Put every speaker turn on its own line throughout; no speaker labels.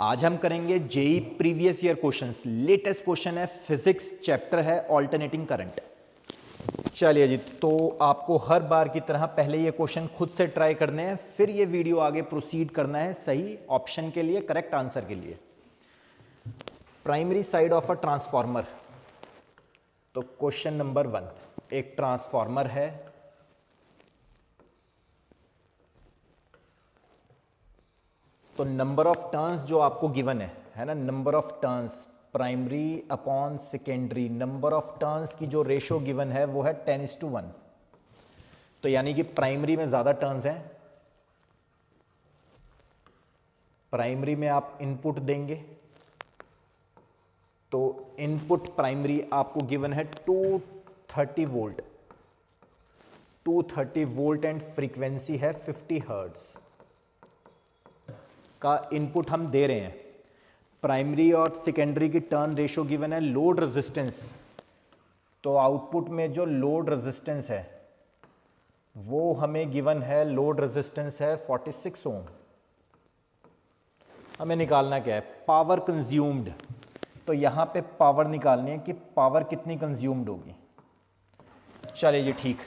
आज हम करेंगे JEE previous year questions. Latest question है, फिजिक्स चैप्टर है ऑल्टरनेटिंग करंट। चलिए जी, तो आपको हर बार की तरह पहले ये क्वेश्चन खुद से ट्राई करने हैं, फिर ये वीडियो आगे प्रोसीड करना है सही ऑप्शन के लिए, करेक्ट आंसर के लिए। Primary side of a transformer. तो क्वेश्चन नंबर 1, एक ट्रांसफार्मर है, तो नंबर ऑफ टर्न्स जो आपको गिवन है ना, number of turns primary upon secondary, number of turns की जो रेशो गिवन है वो है 10:1। तो यानी कि प्राइमरी में ज्यादा टर्न्स हैं, प्राइमरी में आप इनपुट देंगे तो इनपुट प्राइमरी आपको गिवन है 230 वोल्ट, 230 वोल्ट एंड फ्रीक्वेंसी है 50 हर्ट्ज का इनपुट हम दे रहे हैं। प्राइमरी और सेकेंडरी की टर्न रेशो गिवन है, लोड रेजिस्टेंस, तो आउटपुट में जो लोड रेजिस्टेंस है वो हमें गिवन है, लोड रेजिस्टेंस है 46 ओम। हमें निकालना क्या है, पावर कंज्यूम्ड। तो यहां पे पावर निकालनी है कि पावर कितनी कंज्यूम्ड होगी। चलिए जी ठीक,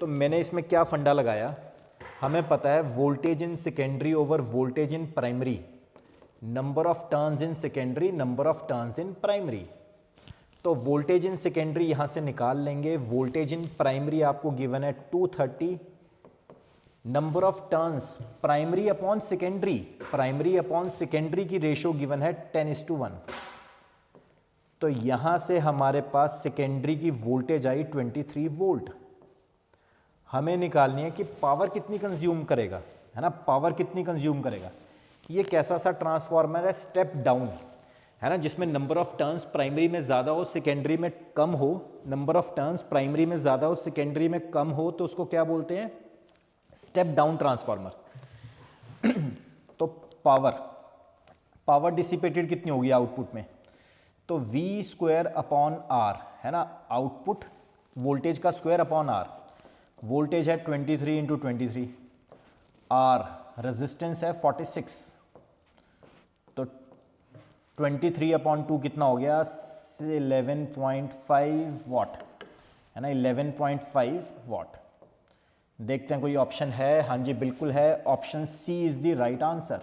तो मैंने इसमें क्या फंडा लगाया, हमें पता है voltage in secondary over voltage in primary, number of turns in secondary number of turns in primary. तो वोल्टेज इन सेकेंडरी यहां से निकाल लेंगे, वोल्टेज इन प्राइमरी आपको गिवन है 230, number of turns primary upon secondary, primary upon secondary की ratio given है 10:1। तो यहां से हमारे पास सेकेंडरी की वोल्टेज आई 23 वोल्ट। हमें निकालनी है कि पावर कितनी कंज्यूम करेगा, है ना, पावर कितनी कंज्यूम करेगा। ये कैसा सा ट्रांसफार्मर है, स्टेप डाउन है ना, जिसमें नंबर ऑफ टर्न्स प्राइमरी में ज़्यादा हो सेकेंडरी में कम हो, नंबर ऑफ टर्न्स प्राइमरी में ज़्यादा हो सेकेंडरी में कम हो, तो उसको क्या बोलते हैं, स्टेप डाउन ट्रांसफार्मर। तो पावर डिसिपेटेड कितनी होगी आउटपुट में, तो V² अपॉन R है ना, आउटपुट वोल्टेज का स्क्वायर अपॉन R, वोल्टेज है 23 इंटू 23, R रेजिस्टेंस है 46, तो 23 अपॉन 2 कितना हो गया, 11.5 वाट है ना, 11.5 वाट। देखते हैं कोई ऑप्शन है, हाँ जी बिल्कुल है, option C is the right answer.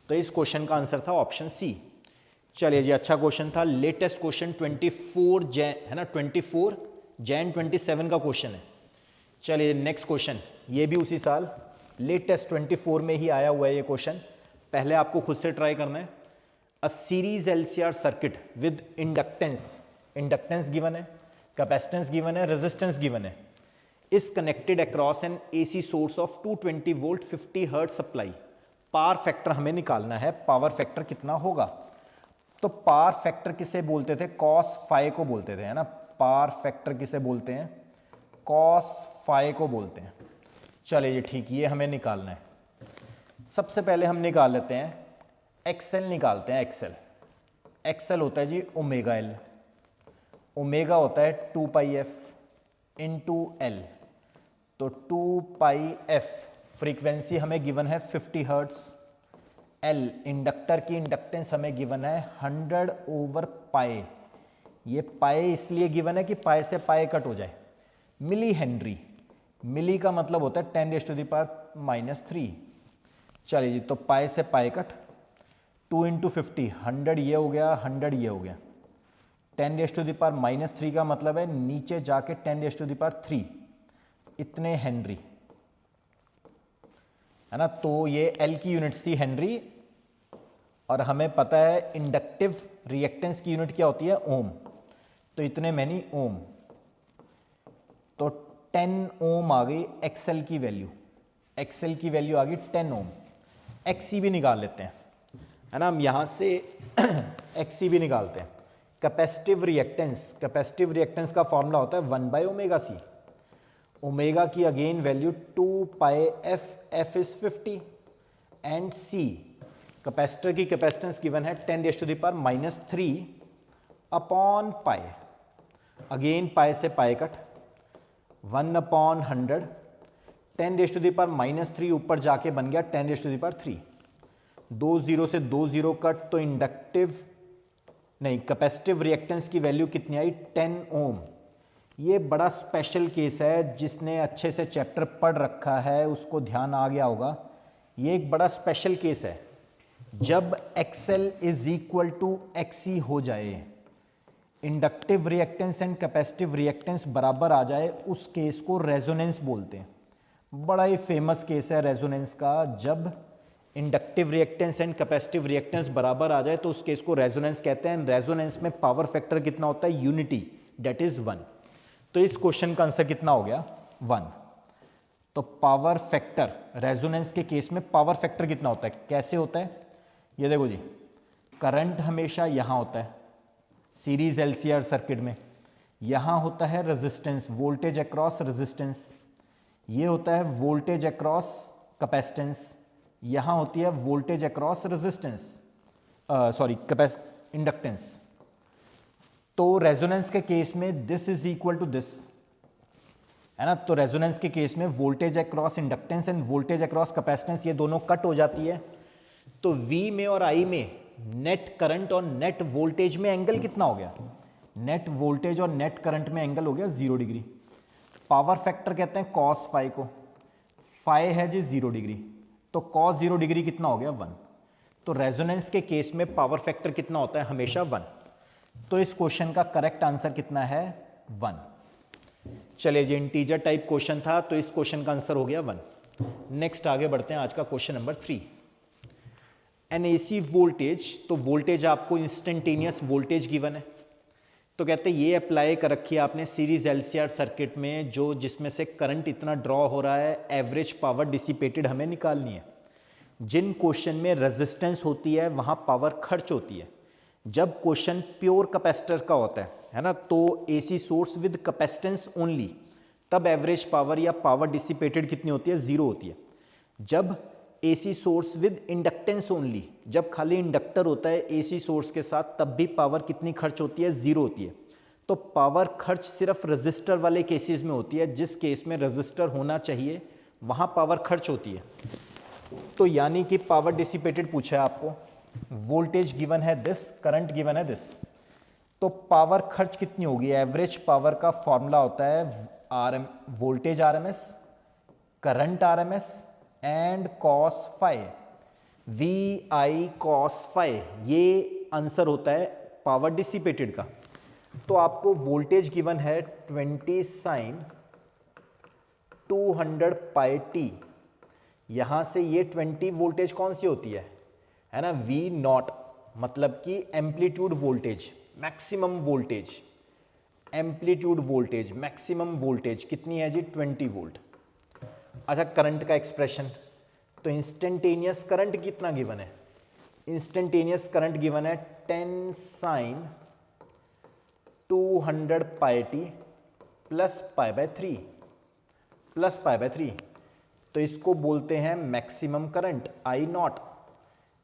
तो इस क्वेश्चन का आंसर था ऑप्शन सी। चलिए जी, अच्छा क्वेश्चन था, लेटेस्ट क्वेश्चन 24 जैन है ना, 24 जैन 27 का क्वेश्चन है। चलिए नेक्स्ट क्वेश्चन, ये भी उसी साल लेटेस्ट 24 में ही आया हुआ है ये क्वेश्चन। पहले आपको खुद से ट्राई करना है। A series LCR circuit with inductance, inductance given है, कैपेसिटेंस गिवन है, रेजिस्टेंस गिवन है, is connected across N AC source of 220 volt 50 hertz supply. Power factor हमें निकालना है, पावर फैक्टर कितना होगा। तो पावर फैक्टर किसे बोलते थे, कॉस फाई को बोलते थे, है ना, पावर फैक्टर किसे बोलते हैं, कॉस फाई को बोलते हैं। चलिए ये ठीक, ये हमें निकालना है। सबसे पहले हम निकाल लेते हैं एक्सएल, निकालते हैं एक्सएल। एक्सएल होता है जी ओमेगा एल, ओमेगा होता है 2 पाई एफ इंटू एल, तो 2 पाई एफ फ्रीक्वेंसी हमें गिवन है 50 हर्ट्ज, एल इंडक्टर की इंडक्टेंस हमें गिवन है 100 ओवर पाई। ये पाई इसलिए गिवन है कि पाई से पाई कट हो जाए। मिली हेनरी, मिली का मतलब होता है 10⁻⁻3। चलिए जी, तो पाई से पाई कट, 2 इंटू 50, 100 ये हो गया, 100 ये हो गया, 10⁻³ का मतलब है नीचे जाके 10⁻3, इतने हेनरी है ना। तो ये एल की यूनिट्स थी हेनरी, और हमें पता है इंडक्टिव रिएक्टेंस की यूनिट क्या होती है, ओम, तो इतने मैनी ओम, तो 10 ओम आ गई एक्सएल की वैल्यू, एक्सएल की वैल्यू आ गई 10 ओम। एक्सी भी निकाल लेते हैं, है ना, हम यहां से एक्सी भी निकालते हैं। कैपेसिटिव रिएक्टेंस, कैपेसिटिव रिएक्टेंस का फॉर्मूला होता है 1/ωc, ओमेगा की again value 2 pi F, F is 50 and C, capacitor की कैपेसिटेंस गिवन है 10⁻³ अपॉन पाई, अगेन पाई से पाई कट, 1/100, 10⁻³ ऊपर जाके बन गया 10⁻³ दो जीरो से दो जीरो कट, तो इंडक्टिव नहीं कैपेसिटिव रिएक्टेंस की वैल्यू कितनी आई 10 ओम। ये बड़ा स्पेशल केस है, जिसने अच्छे से चैप्टर पढ़ रखा है उसको ध्यान आ गया होगा। ये एक बड़ा स्पेशल केस है, जब XL is equal to XC हो जाए, inductive reactance and capacitive reactance बराबर आ जाए, उस केस को रेजोनेंस बोलते हैं। बड़ा ही फेमस केस है रेजोनेंस का, जब inductive reactance and capacitive reactance बराबर आ जाए तो उस केस को रेजोनेंस कहते हैं। रेजोनेंस में पावर फैक्टर कितना होता है? Unity, that is 1। तो इस क्वेश्चन का आंसर कितना हो गया? 1। तो पावर फैक्टर रेजोनेंस के केस में पावर फैक्टर कितना होता है? कैसे होता है ये देखो जी, करंट हमेशा यहाँ होता है सीरीज LCR सर्किट में, यहाँ होता है रेजिस्टेंस, वोल्टेज अक्रॉस रेजिस्टेंस, ये होता है वोल्टेज अक्रॉस कैपेसिटेंस, यहाँ होती है voltage across resistance, sorry inductance. तो रेजोनेंस के केस में this is equal to this, है ना। तो रेजोनेंस के केस में voltage across inductance and voltage across capacitance ये दोनों कट हो जाती है। तो V में और I में नेट करंट और नेट वोल्टेज में एंगल कितना हो गया? नेट वोल्टेज और नेट करंट में एंगल हो गया 0 डिग्री। पावर फैक्टर कहते हैं कॉस फाई को, फाई है जी 0 डिग्री, तो कॉस 0 डिग्री कितना हो गया? 1। तो रेजोनेंस के केस में पावर फैक्टर कितना होता है? हमेशा 1। तो इस क्वेश्चन का करेक्ट आंसर कितना है? 1। चलिए जी, इंटीजर टाइप क्वेश्चन था, तो इस क्वेश्चन का आंसर हो गया 1। नेक्स्ट आगे बढ़ते हैं, आज का question number 3। An AC voltage, तो वोल्टेज आपको इंस्टेंटेनियस वोल्टेज गिवन है, तो कहते हैं ये अप्लाई कर रखी है आपने सीरीज LCR सर्किट में, जो जिसमें से करंट इतना ड्रॉ हो रहा है, एवरेज पावर डिसिपेटेड हमें निकालनी है। जिन क्वेश्चन में रेजिस्टेंस होती है वहाँ पावर खर्च होती है। जब क्वेश्चन प्योर कैपेसिटर का होता है ना, तो AC source with capacitance only, तब एवरेज पावर या पावर डिसिपेटेड कितनी होती है? 0 होती है। जब AC source with inductance only, जब खाली इंडक्टर होता है AC सोर्स के साथ, तब भी पावर कितनी खर्च होती है? 0 होती है। तो पावर खर्च सिर्फ रजिस्टर वाले केसेस में होती है, जिस केस में रजिस्टर होना चाहिए वहाँ पावर खर्च होती है। तो यानी कि पावर डिसिपेटेड पूछा है आपको, वोल्टेज गिवन है दिस, करंट गिवन है दिस, तो पावर खर्च कितनी होगी? एवरेज पावर का फॉर्मूला होता है voltage RMS, current RMS and cos phi, VI cos phi, ये आंसर होता है पावर डिसिपेटेड का। तो आपको वोल्टेज गिवन है 20 sin 200 पाई टी। यहां से ये 20 वोल्टेज कौन सी होती है ना? V0, मतलब कि amplitude voltage, maximum voltage, amplitude voltage, maximum voltage कितनी है जी? 20 वोल्ट। अच्छा, करंट का एक्सप्रेशन, तो इंस्टेंटेनियस करंट कितना गिवन है? इंस्टेंटेनियस करंट गिवन है 10 sin 200 pi T plus pi by 3, plus pi by 3। तो इसको बोलते हैं मैक्सिमम करंट I0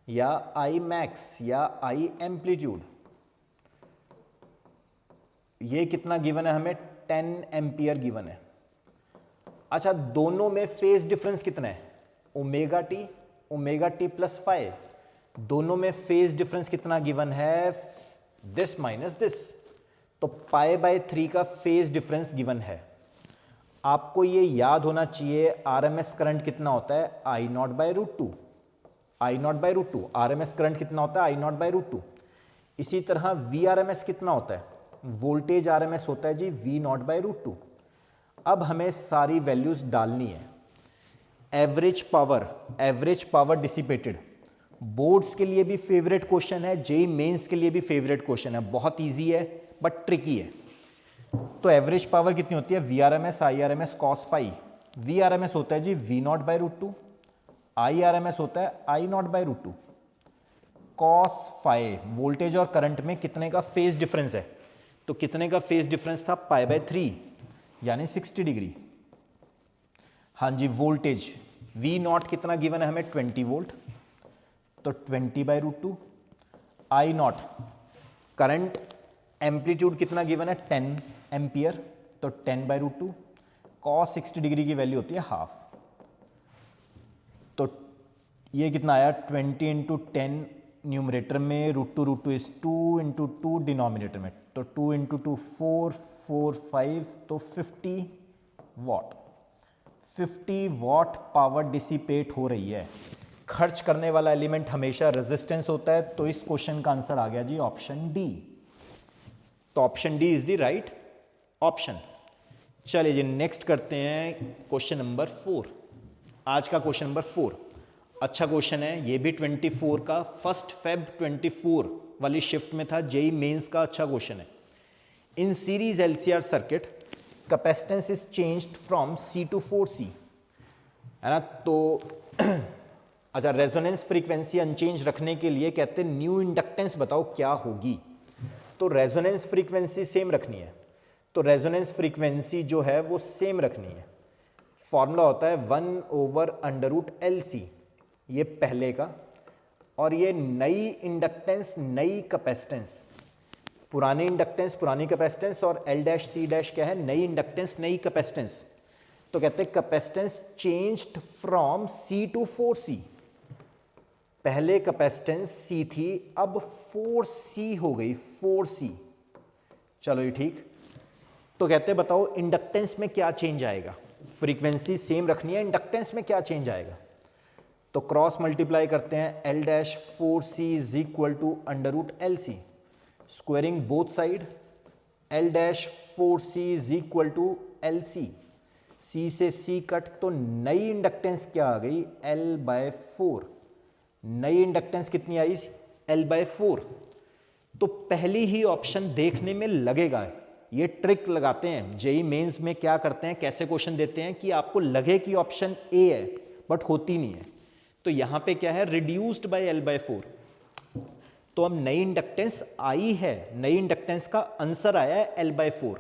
या I मैक्स या I एम्पलीट्यूड। ये कितना गिवन है हमें? 10 एम्पियर गिवन है। अच्छा, दोनों में फेज डिफरेंस कितना है? ओमेगा टी प्लस फाई, दोनों में फेज डिफरेंस कितना गिवन है? दिस माइनस दिस, तो पाई बाय 3 का फेज डिफरेंस गिवन है। आपको ये याद होना चाहिए RMS करंट कितना होता है? I0 by root 2, I0 by root 2। RMS current कितना होता है? I0 by root 2। इसी तरह VRMS कितना होता है? वोल्टेज RMS होता है जी V0 बाय रूट 2। अब हमें सारी वैल्यूज डालनी है। एवरेज पावर डिसिपेटेड बोर्ड्स के लिए भी फेवरेट क्वेश्चन है, जेईई मेंस के लिए भी फेवरेट क्वेश्चन है, बहुत इजी है बट ट्रिकी है। तो एवरेज पावर कितनी होती है? VRMS IRMS cos phi. VRMS होता है जी V0 बाय रूट 2, IRMS होता है I0 by root 2। Cos phi, voltage और करंट में कितने का फेज डिफरेंस है? तो कितने का फेज डिफरेंस था? पाई बाय 3, यानी 60 डिग्री। हाँ जी, वोल्टेज V0 कितना गिवन है हमें? 20 वोल्ट, तो 20 by root 2। I0 current amplitude कितना गिवन है? 10 एम्पियर, तो 10 बाय रूट 2। कॉस 60 डिग्री की वैल्यू होती है हाफ, तो ये कितना आया 20 इंटू 10 न्यूमरेटर में, √2 इज 2 इंटू 2 डिनोमिनेटर में, तो 2 इंटू 2 4 4 5, तो 50 वॉट। 50 वॉट पावर डिसिपेट हो रही है। खर्च करने वाला एलिमेंट हमेशा रेजिस्टेंस होता है, तो इस क्वेश्चन का आंसर आ गया जी ऑप्शन डी। तो option D is the right option. चलिए जी नेक्स्ट करते हैं क्वेश्चन नंबर 4। आज का क्वेश्चन नंबर 4 अच्छा क्वेश्चन है, ये भी 24 का 1 Feb 24 वाली शिफ्ट में था, जेई मेंस का अच्छा क्वेश्चन है। In series LCR circuit capacitance is changed from C to 4C, है ना। तो अच्छा, रेजोनेंस फ्रीक्वेंसी अनचेंज रखने के लिए कहते हैं न्यू इंडक्टेंस बताओ क्या होगी। तो रेजोनेंस फ्रीक्वेंसी सेम रखनी है, तो रेजोनेंस फ्रीक्वेंसी जो है वो सेम रखनी है। फॉर्मूला होता है 1/√LC, ये पहले का, और ये नई इंडक्टेंस नई कैपेसिटेंस, पुरानी इंडक्टेंस पुरानी कैपेसिटेंस, और L' क्या है, नई इंडक्टेंस नई कैपेसिटेंस। तो कहते हैं capacitance changed from C to 4C। पहले कैपेसिटेंस C थी, अब 4C हो गई, 4C। चलो ये ठीक। तो कहते हैं बताओ इंडक्टेंस में क्या चेंज आएगा। फ्रीक्वेंसी सेम रखनी है, इंडक्टेंस में क्या चेंज आएगा। तो क्रॉस मल्टीप्लाई करते हैं, L'4C is equal to √LC, squaring both side, L'4C is equal to LC, C से C कट, तो नई इंडक्टेंस क्या आ गई, L/4। नई इंडक्टेंस कितनी आई, L/4। तो पहली ही ऑप्शन देखने में लगेगा, ये ट्रिक लगाते हैं जेई मेंस में, क्या करते हैं, कैसे क्वेश्चन देते हैं कि आपको लगे कि ऑप्शन ए है बट होती नहीं है। तो यहां पे क्या है, रिड्यूस्ड बाय L/4। तो अब नई इंडक्टेंस आई है, नई इंडक्टेंस का आंसर आया है L/4,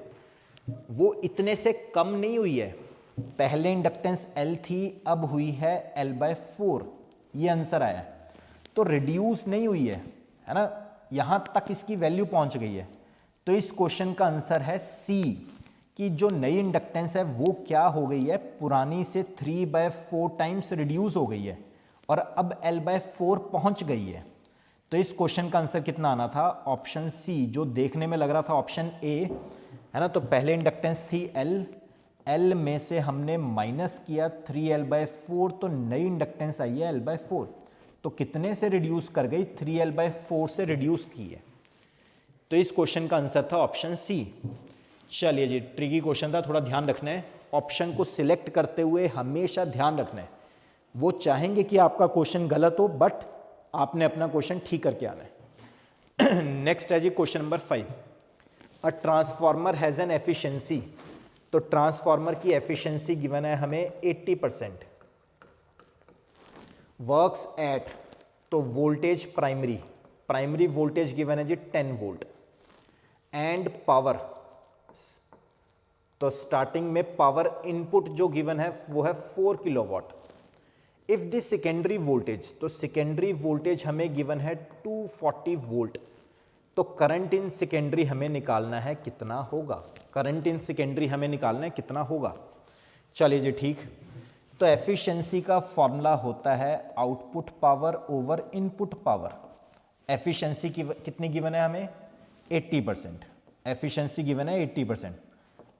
वो इतने से कम नहीं हुई है। पहले इंडक्टेंस L थी, अब हुई है L/4, ये आंसर आया है। तो रिड्यूस नहीं हुई है ना, यहां तक इसकी वैल्यू पहुंच गई है। तो इस क्वेश्चन का आंसर है सी, कि जो नई इंडक्टेंस है वो क्या हो गई है, पुरानी से 3/4 टाइम्स रिड्यूस हो गई है, और अब L/4 पहुंच गई है। तो इस क्वेश्चन का आंसर कितना आना था, ऑप्शन सी, जो देखने में लग रहा था ऑप्शन ए, है ना। तो पहले इंडक्टेंस थी L में से हमने माइनस किया 3L/4, तो नई इंडक्टेंस आई है L/4। तो कितने से रिड्यूस कर गई, 3L/4 से रिड्यूस की है। तो इस क्वेश्चन का आंसर था ऑप्शन सी। चलिए जी, ट्रिकी क्वेश्चन था, थोड़ा ध्यान रखना है। ऑप्शन को सिलेक्ट करते हुए हमेशा ध्यान रखना है, वो चाहेंगे कि आपका क्वेश्चन गलत हो, बट आपने अपना क्वेश्चन ठीक करके आना है। नेक्स्ट है जी question number 5। A transformer has an efficiency. तो ट्रांसफॉर्मर की एफिशिएंसी गिवन है हमें 80%। वर्क्स एट, तो वोल्टेज प्राइमरी वोल्टेज गिवन है जी 10 वोल्ट, एंड पावर, तो स्टार्टिंग में पावर इनपुट जो गिवन है वो है 4 kilowatt. If the secondary voltage, तो सेकेंडरी वोल्टेज हमें गिवन है 240 वोल्ट। तो करंट इन सेकेंडरी हमें निकालना है कितना होगा, करंट इन सेकेंडरी हमें निकालना है कितना होगा। चलिए जी ठीक। तो एफिशिएंसी का फॉर्मूला होता है output power over input power. Efficiency की कितनी गिवन है हमें, 80%। एफिशिएंसी गिवन है 80%।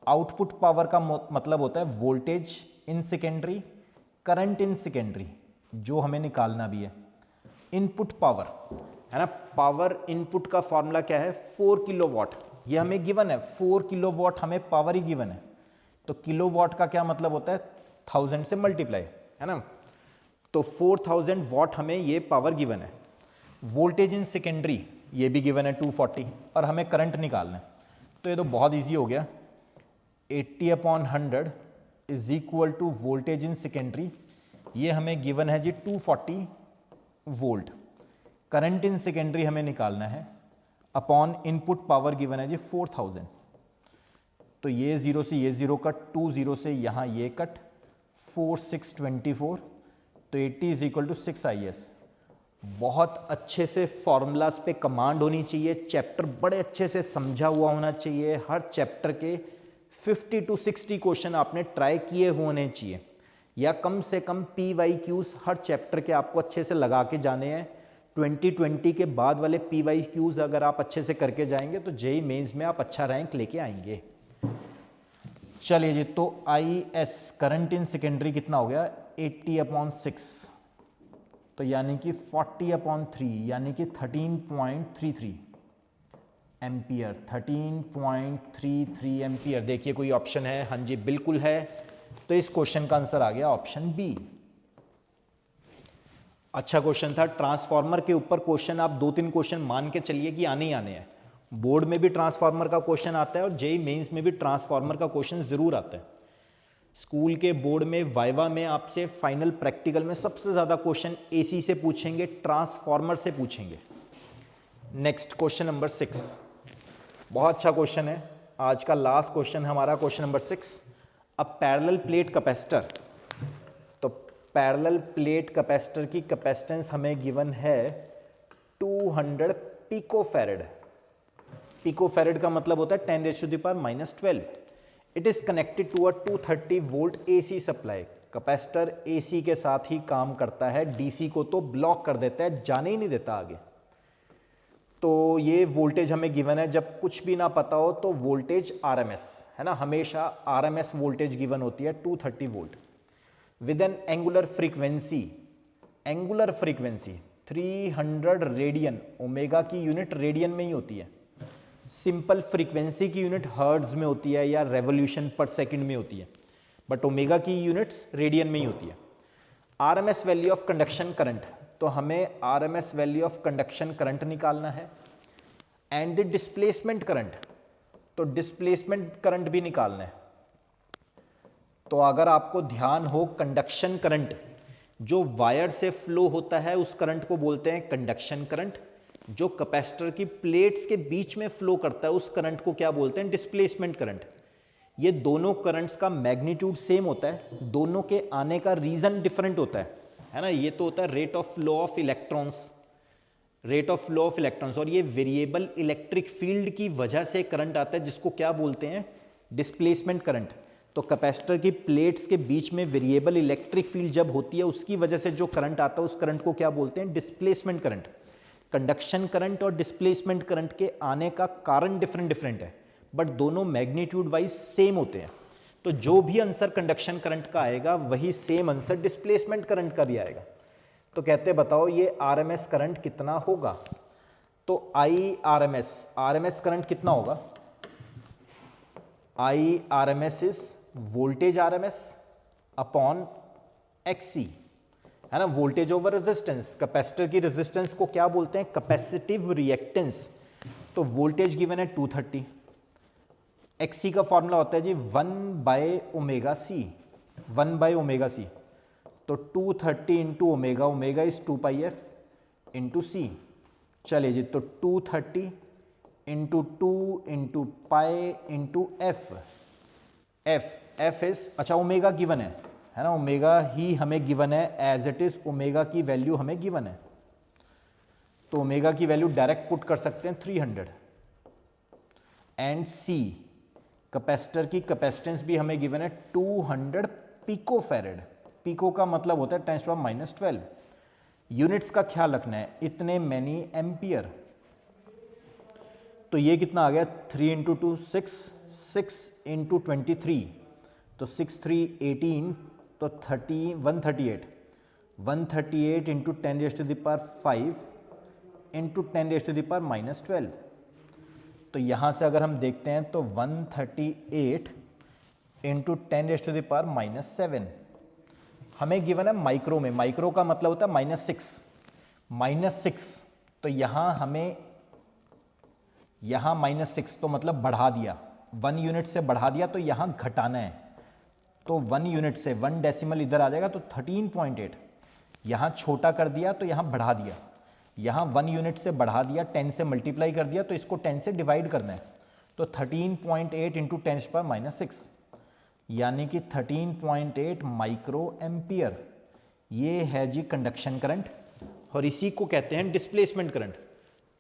आउटपुट पावर का मतलब होता है voltage in secondary, current in secondary, जो हमें निकालना भी है। इनपुट पावर, है ना, पावर इनपुट का फॉर्मूला क्या है, 4 किलोवाट। ये हमें गिवन है 4 किलोवाट, हमें पावर ही गिवन है। तो किलोवाट का क्या मतलब होता है, 1000 से मल्टीप्लाई, है ना। तो 4000 वॉट हमें ये पावर गिवन है। वोल्टेज इन सेकेंडरी ये भी गिवन है 240, और हमें करंट निकालना है। तो ये तो बहुत इजी हो गया, 80/100 is equal to voltage in secondary, ये हमें गिवन है जी 240 वोल्ट। करंट इन सेकेंडरी हमें निकालना है, अपॉन इनपुट पावर गिवन है जी 4000। तो ये 0 से ये 0 कट, 2 0 से यहाँ ये कट, 4 6 24, तो 80 इज इक्वल टू 6 IS। बहुत अच्छे से फॉर्मूलाज पे कमांड होनी चाहिए, चैप्टर बड़े अच्छे से समझा हुआ होना चाहिए, हर चैप्टर के 50 to 60 क्वेश्चन आपने ट्राई किए होने चाहिए, या कम से कम पी वाई क्यूज़ हर चैप्टर के आपको अच्छे से लगा के जाने हैं। 2020 के बाद वाले पी वाई क्यूज़ अगर आप अच्छे से करके जाएंगे तो जेई मेंस में आप अच्छा रैंक लेके आएंगे। चलिए जी, तो I S current in secondary कितना हो गया 80/6, तो यानी कि 40/3 यानी कि 13.33 एम्पियर, 13.33 एम्पियर। देखिए कोई ऑप्शन है, हाँ जी बिल्कुल है। तो इस क्वेश्चन का आंसर आ गया ऑप्शन बी। अच्छा क्वेश्चन था। ट्रांसफार्मर के ऊपर क्वेश्चन आप 2-3 क्वेश्चन मान के चलिए कि आने ही आने हैं। बोर्ड में भी ट्रांसफार्मर का क्वेश्चन आता है और जेई मेंस में भी ट्रांसफार्मर का क्वेश्चन जरूर आता है। स्कूल के बोर्ड में वाइवा में आपसे फाइनल प्रैक्टिकल में सबसे ज़्यादा क्वेश्चन एसी से पूछेंगे, ट्रांसफार्मर से पूछेंगे। नेक्स्ट क्वेश्चन नंबर 6, बहुत अच्छा क्वेश्चन है। आज का लास्ट क्वेश्चन हमारा question number 6। A parallel plate capacitor, तो पैरेलल प्लेट कैपेसिटर की कैपेसिटेंस हमें गिवन है 200 पिकोफैरेड। पिकोफैरेड का मतलब होता है 10⁻⁻12। It is connected to a 230 volt AC supply. Capacitor AC के साथ ही काम करता है, डीसी को तो ब्लॉक कर देता है, जाने ही नहीं देता आगे। तो ये वोल्टेज हमें गिवन है। जब कुछ भी ना पता हो तो वोल्टेज आरएमएस है ना, हमेशा आरएमएस वोल्टेज गिवन होती है 230 volt with N angular frequency 300 radian. Omega की यूनिट रेडियन में ही होती है। सिंपल फ्रीक्वेंसी की यूनिट हर्ट्ज में होती है या रेवोल्यूशन पर सेकंड में होती है, बट ओमेगा की यूनिट्स रेडियन में ही होती है। RMS value of conduction current, तो हमें RMS value of conduction current निकालना है। एंड द डिस्प्लेसमेंट करंट, तो डिस्प्लेसमेंट करंट भी निकालना है। तो अगर आपको ध्यान हो, कंडक्शन करंट जो वायर से फ्लो होता है उस करंट को बोलते हैं कंडक्शन करंट। जो कैपेसिटर की प्लेट्स के बीच में फ्लो करता है उस करंट को क्या बोलते हैं, डिस्प्लेसमेंट करंट। ये दोनों करंट्स का मैग्नीट्यूड सेम होता है, दोनों के आने का रीजन डिफरेंट होता है ना। ये तो होता है rate of flow of electrons, और ये वेरिएबल इलेक्ट्रिक फील्ड की वजह से करंट आता है जिसको क्या बोलते हैं, डिस्प्लेसमेंट करंट। तो कैपेसिटर की प्लेट्स के बीच में वेरिएबल इलेक्ट्रिक फील्ड जब होती है उसकी वजह से जो करंट आता है उस करंट को क्या बोलते हैं, डिस्प्लेसमेंट करंट। कंडक्शन करंट और डिस्प्लेसमेंट करंट के आने का कारण डिफरेंट है, बट दोनों मैग्नीट्यूड वाइज सेम होते हैं। तो जो भी आंसर कंडक्शन करंट का आएगा वही सेम आंसर डिस्प्लेसमेंट करंट का भी आएगा। तो कहते बताओ ये आरएमएस करंट कितना होगा। तो आई आरएमएस करंट कितना होगा, I RMS is voltage RMS upon XC, है ना, वोल्टेज ओवर रेजिस्टेंस। कैपेसिटर की रेजिस्टेंस को क्या बोलते हैं, कैपेसिटिव रिएक्टेंस। तो वोल्टेज गिवन है 230, एक्सी का फॉर्मूला होता है जी 1/ω/c। तो 230 into omega, omega is 2πf into C. चलिए जी, तो 230 into 2 into pi into F is, अच्छा ओमेगा गिवन है ना, ओमेगा ही हमें गिवन है एज इट इज, ओमेगा की वैल्यू हमें गिवन है। तो ओमेगा की वैल्यू डायरेक्ट पुट कर सकते हैं 300। एंड सी कैपेसिटर की कैपेसिटेंस भी हमें गिवन है 200 पिकोफैरेड। पिको का मतलब होता है 10⁻⁻12। यूनिट्स का ख्याल रखना है, इतने मैनी एम्पियर। तो ये कितना आ गया, 3 इंटू 2 6, 6 इंटू 23, तो 6 3 18, तो 138 इंटू 10⁻5 इंटू 10⁻⁻12। तो यहाँ से अगर हम देखते हैं तो 138 इंटू 10⁻⁻7 हमें गिवन है माइक्रो में। माइक्रो का मतलब होता है -6, तो यहाँ हमें, यहाँ -6 तो मतलब बढ़ा दिया, 1 यूनिट से बढ़ा दिया, तो यहाँ घटाना है। तो 1 यूनिट से 1 डेसिमल इधर आ जाएगा, तो 13.8। यहाँ छोटा कर दिया तो यहाँ बढ़ा दिया, यहाँ 1 यूनिट से बढ़ा दिया, 10 से मल्टीप्लाई कर दिया, तो इसको 10 से डिवाइड करना है। तो 13.8 इंटू 10⁻⁻6 यानी कि 13.8 माइक्रो एम्पियर। ये है जी कंडक्शन करंट, और इसी को कहते हैं डिस्प्लेसमेंट करंट।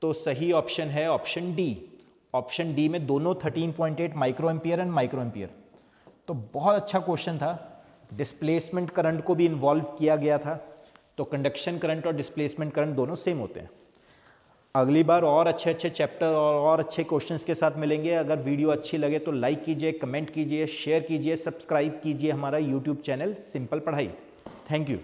तो सही ऑप्शन है ऑप्शन डी। ऑप्शन डी में दोनों 13.8 micro ampere and micro ampere. तो बहुत अच्छा क्वेश्चन था। डिस्प्लेसमेंट करंट को भी इन्वॉल्व किया गया था, तो कंडक्शन करंट और डिस्प्लेसमेंट करंट दोनों सेम होते हैं। अगली बार और अच्छे अच्छे चैप्टर और अच्छे क्वेश्चंस के साथ मिलेंगे। अगर वीडियो अच्छी लगे तो लाइक कीजिए, कमेंट कीजिए, शेयर कीजिए, सब्सक्राइब कीजिए हमारा यूट्यूब चैनल सिंपल पढ़ाई। Thank you.